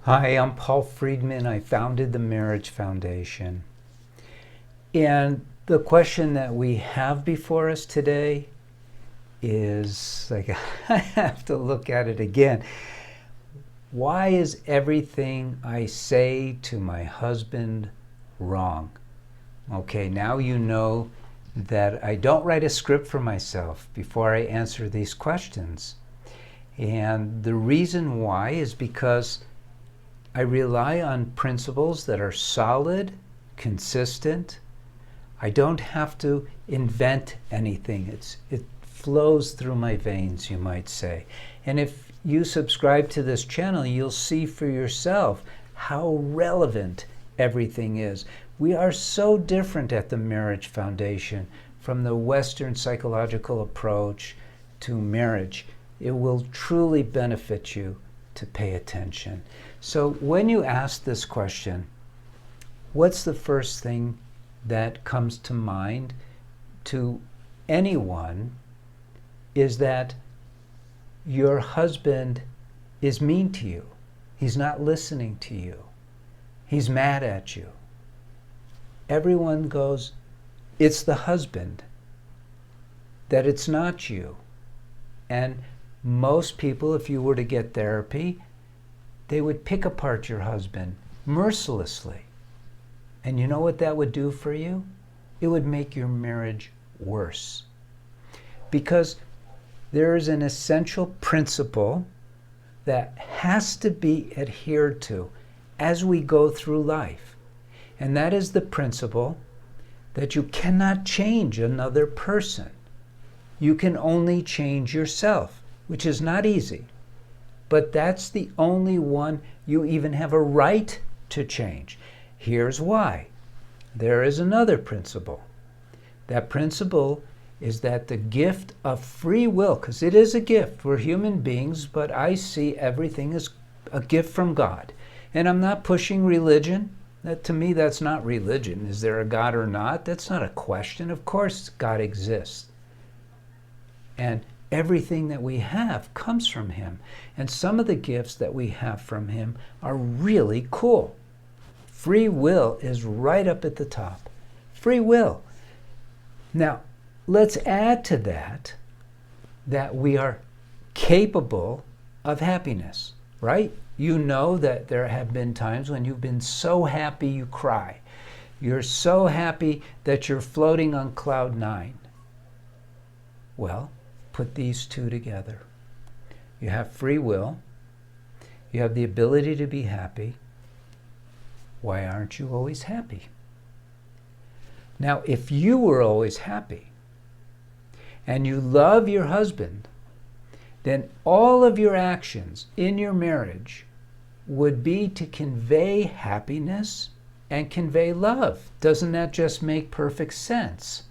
Hi, I'm Paul Friedman. I founded the Marriage Foundation. And the question that we have before us today is like, I have to look at it again. Why is everything I say to my husband wrong? Okay, now you know that I don't write a script for myself before I answer these questions. And the reason why is because I rely on principles that are solid, consistent. I don't have to invent anything. It flows through my veins, you might say. And if you subscribe to this channel, you'll see for yourself how relevant everything is. We are so different at the Marriage Foundation from the Western psychological approach to marriage. It will truly benefit you to pay attention. So when you ask this question, what's the first thing that comes to mind to anyone is that your husband is mean to you. He's not listening to you. He's mad at you. Everyone goes, it's the husband, that it's not you. And most people, if you were to get therapy, they would pick apart your husband mercilessly. And you know what that would do for you? It would make your marriage worse. Because there is an essential principle that has to be adhered to as we go through life. And that is the principle that you cannot change another person. You can only change yourself, which is not easy. But that's the only one you even have a right to change. Here's why. There is another principle. That principle is that the gift of free will, because it is a gift, we're human beings, but I see everything as a gift from God. And I'm not pushing religion. To me, that's not religion. Is there a God or not? That's not a question. Of course, God exists. And everything that we have comes from Him. And some of the gifts that we have from Him are really cool. Free will is right up at the top. Free will. Now, let's add to that we are capable of happiness, right? You know that there have been times when you've been so happy you cry. You're so happy that you're floating on cloud 9. Well, put these two together. You have free will. You have the ability to be happy. Why aren't you always happy? Now, if you were always happy and you love your husband, then all of your actions in your marriage would be to convey happiness and convey love. Doesn't that just make perfect sense?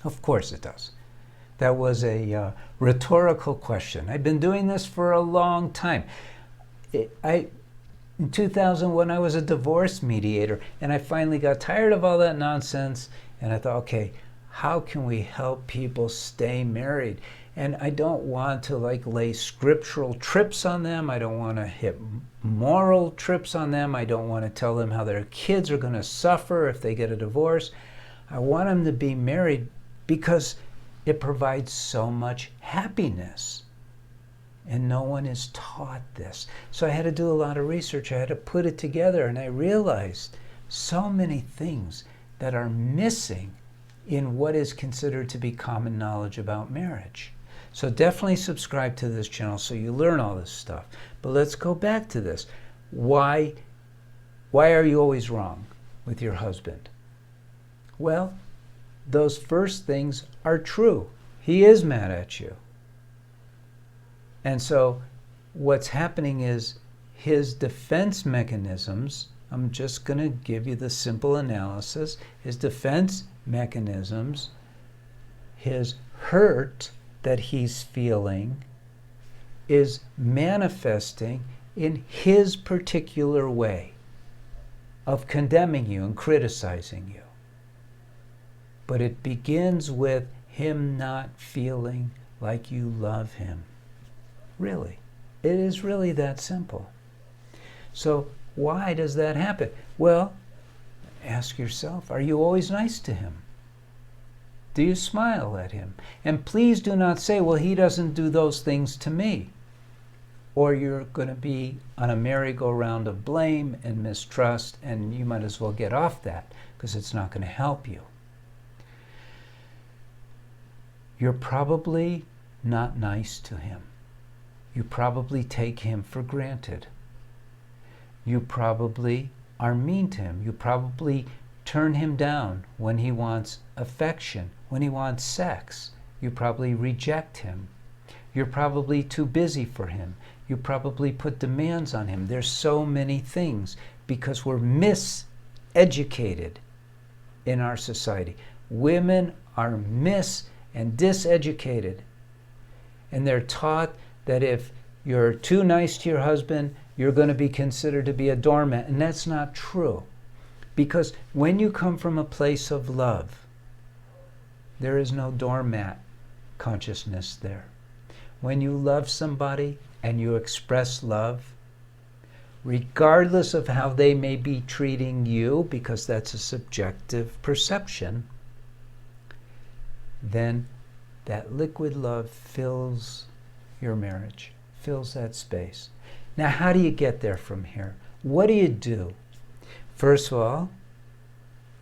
Of course it does. That was a rhetorical question. I've been doing this for a long time. In 2001, I was a divorce mediator, and I finally got tired of all that nonsense, and I thought, okay, how can we help people stay married? And I don't want to lay scriptural trips on them. I don't want to hit moral trips on them. I don't want to tell them how their kids are going to suffer if they get a divorce. I want them to be married because it provides so much happiness. And no one is taught this. So I had to do a lot of research. I had to put it together, and I realized so many things that are missing in what is considered to be common knowledge about marriage. So definitely subscribe to this channel so you learn all this stuff. But let's go back to this. Why are you always wrong with your husband? Well, those first things are true. He is mad at you. And so what's happening is his defense mechanisms, I'm just going to give you the simple analysis, his defense mechanisms, his hurt that he's feeling is manifesting in his particular way of condemning you and criticizing you. But it begins with him not feeling like you love him. Really. It is really that simple. So why does that happen? Well, ask yourself, are you always nice to him? Do you smile at him? And please do not say, well, he doesn't do those things to me. Or you're going to be on a merry-go-round of blame and mistrust, and you might as well get off that because it's not going to help you. You're probably not nice to him. You probably take him for granted. You probably are mean to him. You probably turn him down when he wants affection, when he wants sex. You probably reject him. You're probably too busy for him. You probably put demands on him. There's so many things because we're miseducated in our society. Women are and diseducated. And they're taught that if you're too nice to your husband, you're going to be considered to be a doormat. And that's not true. Because when you come from a place of love, there is no doormat consciousness there. When you love somebody and you express love, regardless of how they may be treating you, because that's a subjective perception, then that liquid love fills your marriage, fills that space. Now, how do you get there from here? What do you do? First of all,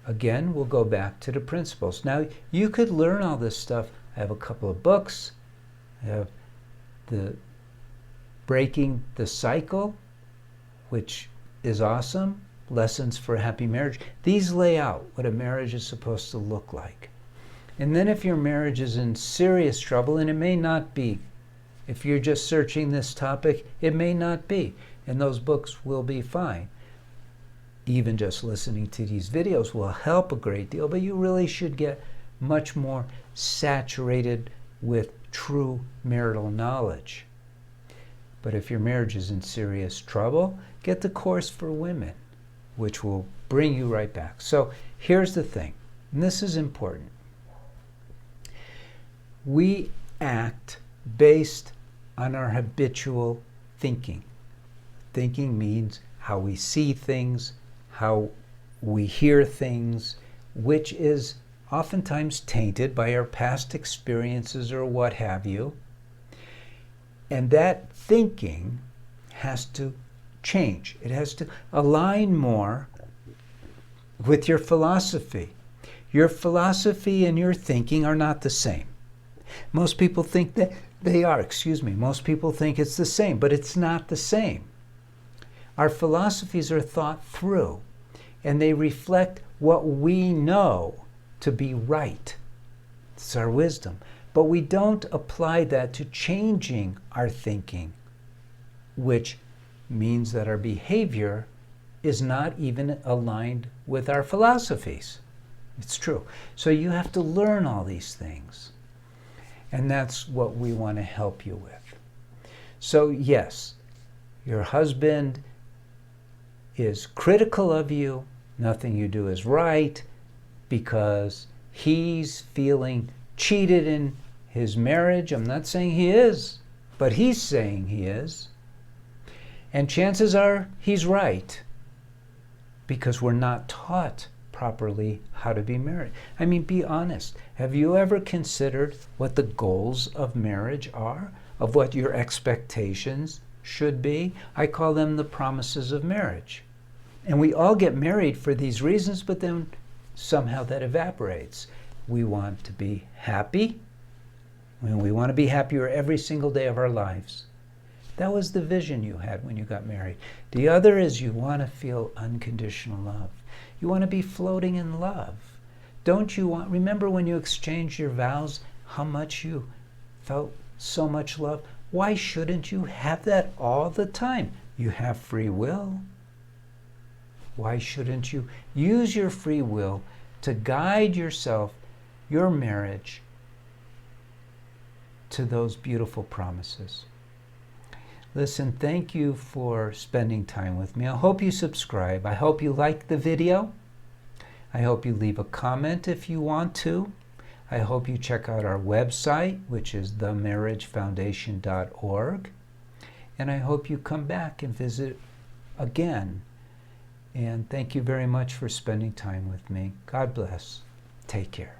again, we'll go back to the principles. Now, you could learn all this stuff. I have a couple of books. I have the Breaking the Cycle, which is awesome. Lessons for a Happy Marriage. These lay out what a marriage is supposed to look like. And then if your marriage is in serious trouble, and it may not be, if you're just searching this topic, it may not be, and those books will be fine. Even just listening to these videos will help a great deal, but you really should get much more saturated with true marital knowledge. But if your marriage is in serious trouble, get the course for women, which will bring you right back. So here's the thing, and this is important. We act based on our habitual thinking. Thinking means how we see things, how we hear things, which is oftentimes tainted by our past experiences or what have you. And that thinking has to change. It has to align more with your philosophy. Your philosophy and your thinking are not the same. Most people think that they are, most people think it's the same, but it's not the same. Our philosophies are thought through, and they reflect what we know to be right. It's our wisdom. But we don't apply that to changing our thinking, which means that our behavior is not even aligned with our philosophies. It's true. So you have to learn all these things. And that's what we want to help you with. So yes, your husband is critical of you. Nothing you do is right because he's feeling cheated in his marriage. I'm not saying he is, but he's saying he is. And chances are he's right because we're not taught properly how to be married. I mean, be honest. Have you ever considered what the goals of marriage are? Of what your expectations should be? I call them the promises of marriage. And we all get married for these reasons, but then somehow that evaporates. We want to be happy. We want to be happier every single day of our lives. That was the vision you had when you got married. The other is you want to feel unconditional love. You want to be floating in love. Don't you want, remember when you exchanged your vows, how much you felt so much love? Why shouldn't you have that all the time? You have free will. Why shouldn't you use your free will to guide yourself, your marriage, to those beautiful promises? Listen, thank you for spending time with me. I hope you subscribe. I hope you like the video. I hope you leave a comment if you want to. I hope you check out our website, which is themarriagefoundation.org. And I hope you come back and visit again. And thank you very much for spending time with me. God bless. Take care.